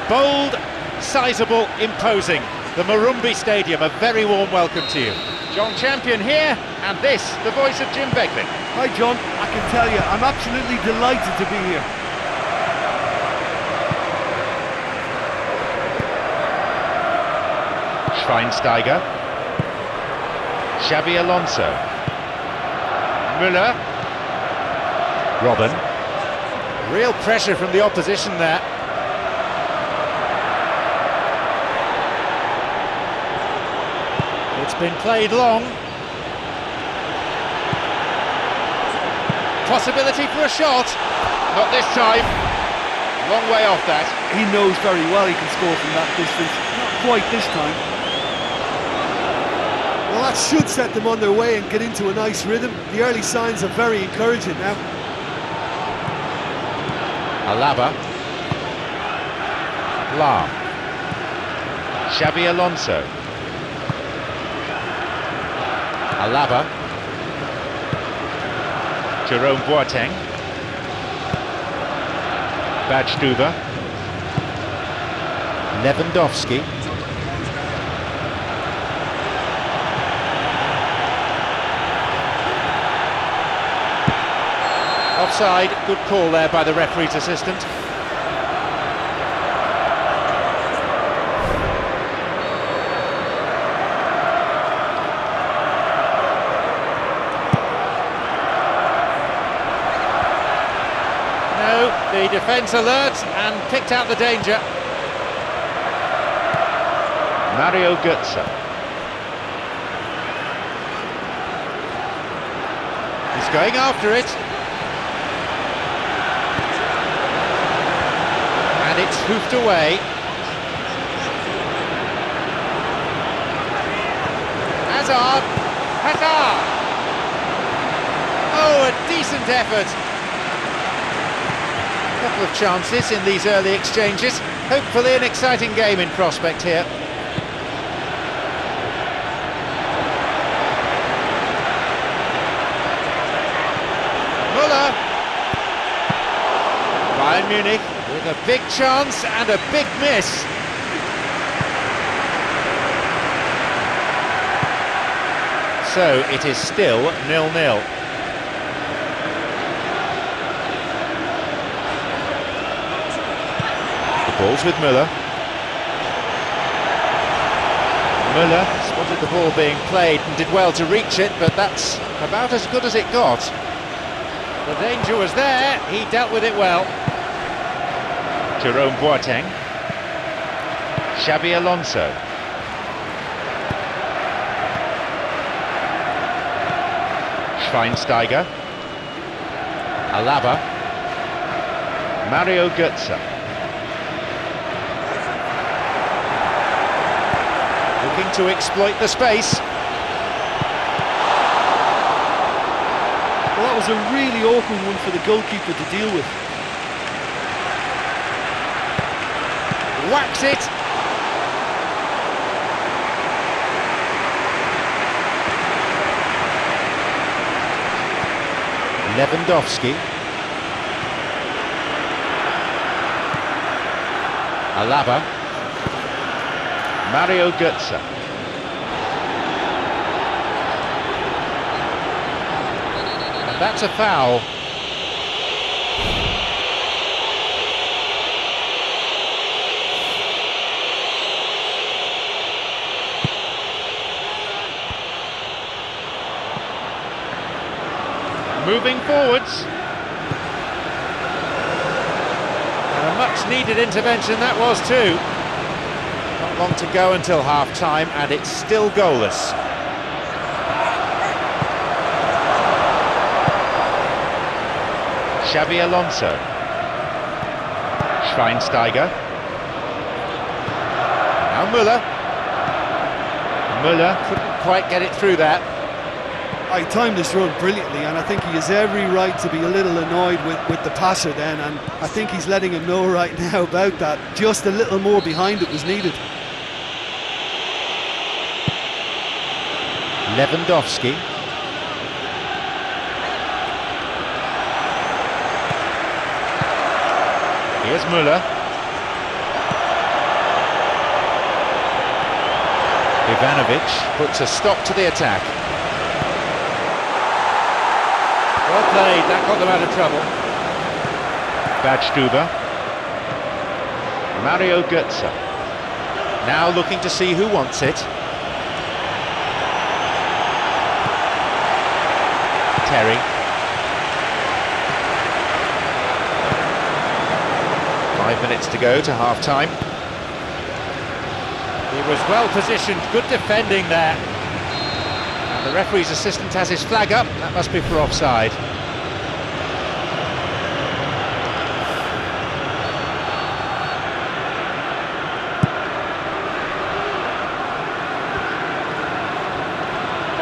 Bold, sizable, imposing. The Marumbi Stadium, a very warm welcome to you. John Champion here, and this, the voice of Jim Beglin. Hi John, I can tell you, I'm absolutely delighted to be here. Schweinsteiger. Xabi Alonso. Müller. Robben. Real pressure from the opposition there. It's been played long. Possibility for a shot. Not this time. Long way off that. He knows very well he can score from that distance. Not quite this time. Well, that should set them on their way and get into a nice rhythm. The early signs are very encouraging now. Alaba. Lahm. Xabi Alonso. Alaba. Jerome Boateng. Badstuber. Lewandowski. Offside, good call there by the referee's assistant. No, the defence alert and picked out the danger. Mario Götze. He's going after it. And it's hoofed away. Hazard! Oh, a decent effort. A couple of chances in these early exchanges. Hopefully an exciting game in prospect here. Müller! Bayern Munich with a big chance and a big miss. So it is still 0-0. The ball's with Müller. Müller spotted the ball being played and did well to reach it, but that's about as good as it got. The danger was there, he dealt with it well. Jerome Boateng. Xabi Alonso. Schweinsteiger. Alaba. Mario Götze. Looking to exploit the space. Well, that was a really awkward one for the goalkeeper to deal with. Whacks it. Lewandowski. Alaba. Mario Götze. And that's a foul. Moving forwards. And a much-needed intervention that was too. Not long to go until half-time, and it's still goalless. Xabi Alonso. Schweinsteiger. Now Müller. Müller couldn't quite get it through that. I timed this run brilliantly, and I think he has every right to be a little annoyed with the passer then, and I think he's letting him know right now about that. Just a little more behind it was needed. Lewandowski. Here's Müller. Ivanovic puts a stop to the attack. Well played, that got them out of trouble. Badstuber. Mario Götze. Now looking to see who wants it. Terry. 5 minutes to go to half-time. He was well positioned, good defending there. And the referee's assistant has his flag up, that must be for offside.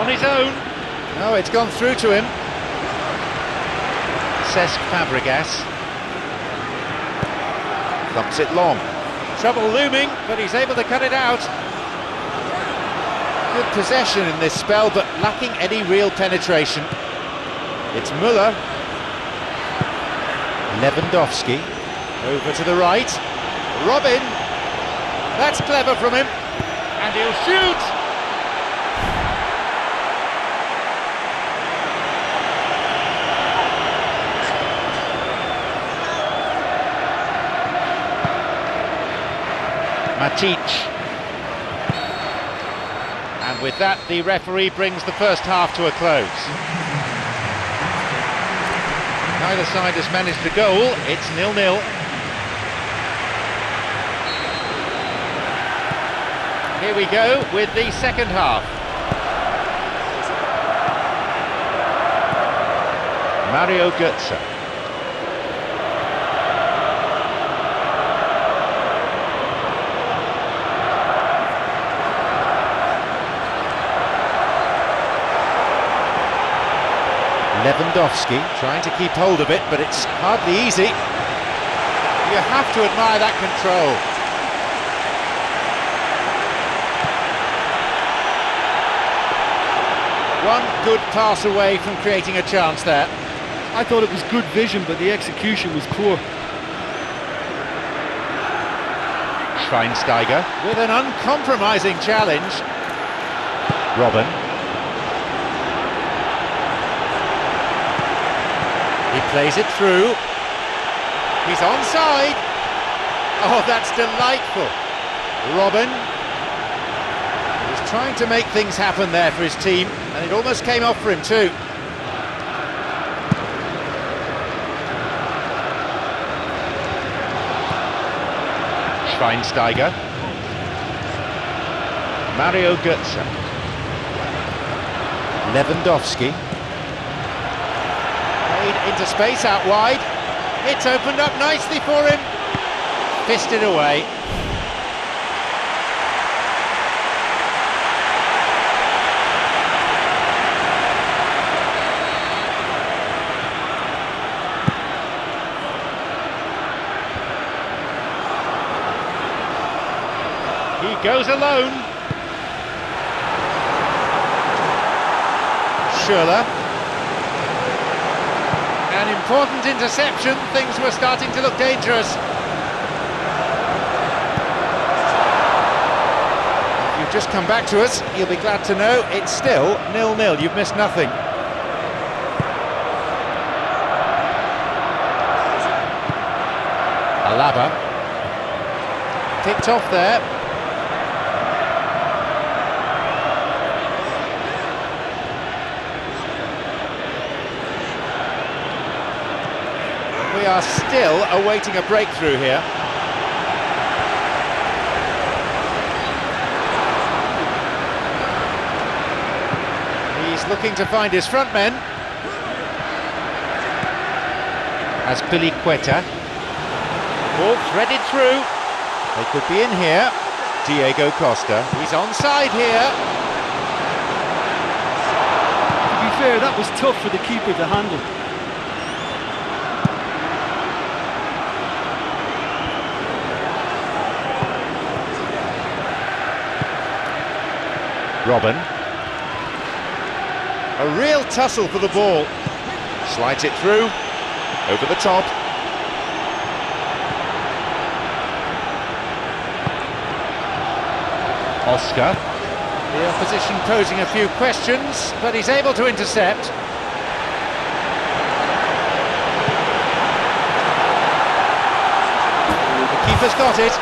On his own. No, it's gone through to him. Cesc Fabregas. Thumps it long. Trouble looming, but he's able to cut it out. Good possession in this spell, but lacking any real penetration. It's Müller. Lewandowski. Over to the right. Robin. That's clever from him. And he'll shoot. Matic. And with that, the referee brings the first half to a close. Neither side has managed a goal, it's 0-0. Here we go with the second half. Mario Götze. Lewandowski trying to keep hold of it, but it's hardly easy. You have to admire that control. One good pass away from creating a chance there. I thought it was good vision, but the execution was poor. Schweinsteiger with an uncompromising challenge. Robin. He plays it through. He's onside. Oh, that's delightful. Robin. He was trying to make things happen there for his team, and it almost came off for him too. Schweinsteiger. Mario Götze. Lewandowski. Into space out wide. It's opened up nicely for him. Fisted away. He goes alone. Schürrle. An important interception, things were starting to look dangerous. If you've just come back to us, you'll be glad to know it's still 0-0, you've missed nothing. Alaba. Picked off there. We are still awaiting a breakthrough here. He's looking to find his front men. As Piliqueta. Ball threaded through. They could be in here. Diego Costa. He's onside here. To be fair, that was tough for the keeper to handle. Robin. A real tussle for the ball. Slides it through. Over the top. Oscar. The opposition posing a few questions, but he's able to intercept. The keeper's got it.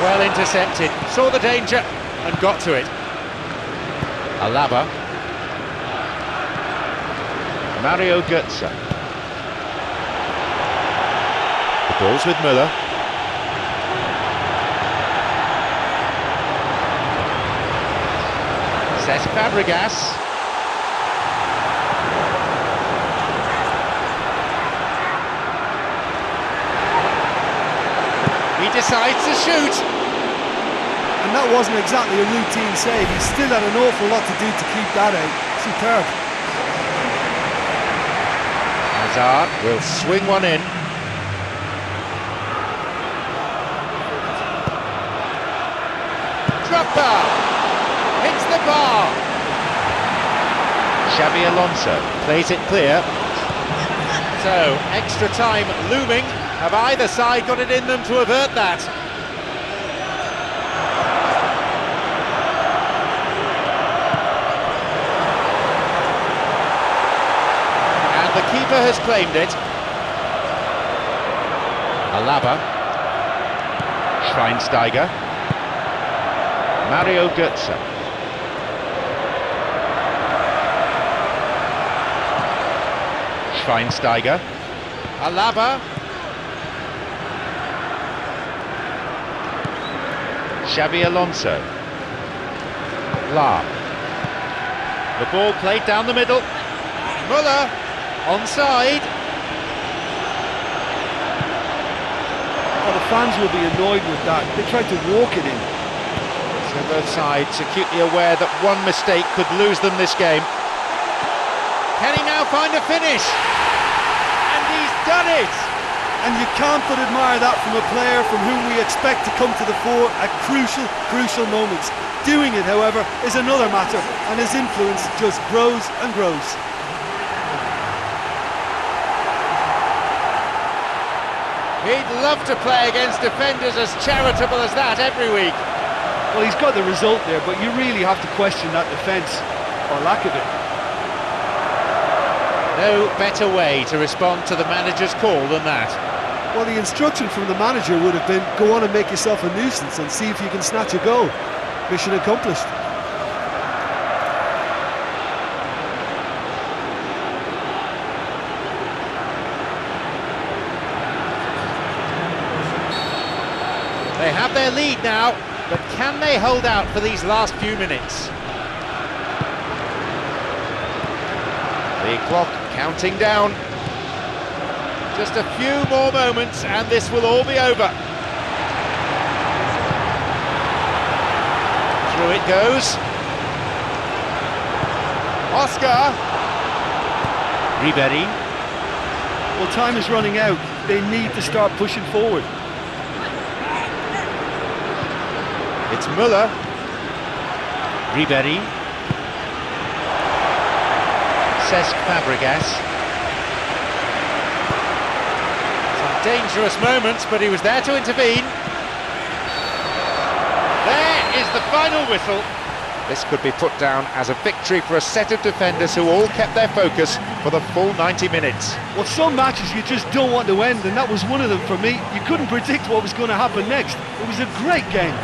Well intercepted, saw the danger and got to it. Alaba. Mario Götze. The ball's with Müller. Cesc Fabregas. He decides to shoot. And that wasn't exactly a routine save. He still had an awful lot to do to keep that out. Superb. Hazard will swing one in. Drogba hits the bar. Xabi Alonso plays it clear. So, extra time looming. Have either side got it in them to avert that? The keeper has claimed it. Alaba. Schweinsteiger. Mario Götze. Schweinsteiger. Alaba. Xabi Alonso. Lahm. The ball played down the middle. Müller. Onside. Well, the fans will be annoyed with that. They tried to walk it in. So both sides acutely aware that one mistake could lose them this game. Can he now find a finish? And he's done it! And you can't but admire that from a player from whom we expect to come to the fore at crucial moments. Doing it, however, is another matter, and his influence just grows and grows. He'd love to play against defenders as charitable as that every week. Well, he's got the result there, but you really have to question that defence, or lack of it. No better way to respond to the manager's call than that. Well, the instruction from the manager would have been, go on and make yourself a nuisance and see if you can snatch a goal. Mission accomplished. They have their lead now, but can they hold out for these last few minutes? The clock counting down. Just a few more moments and this will all be over. Through it goes. Oscar. Ribéry. Well, time is running out. They need to start pushing forward. It's Müller. Ribéry. Cesc Fabregas. Some dangerous moments, but he was there to intervene. There is the final whistle. This could be put down as a victory for a set of defenders who all kept their focus for the full 90 minutes. Well, some matches you just don't want to end, and that was one of them for me. You couldn't predict what was going to happen next. It was a great game.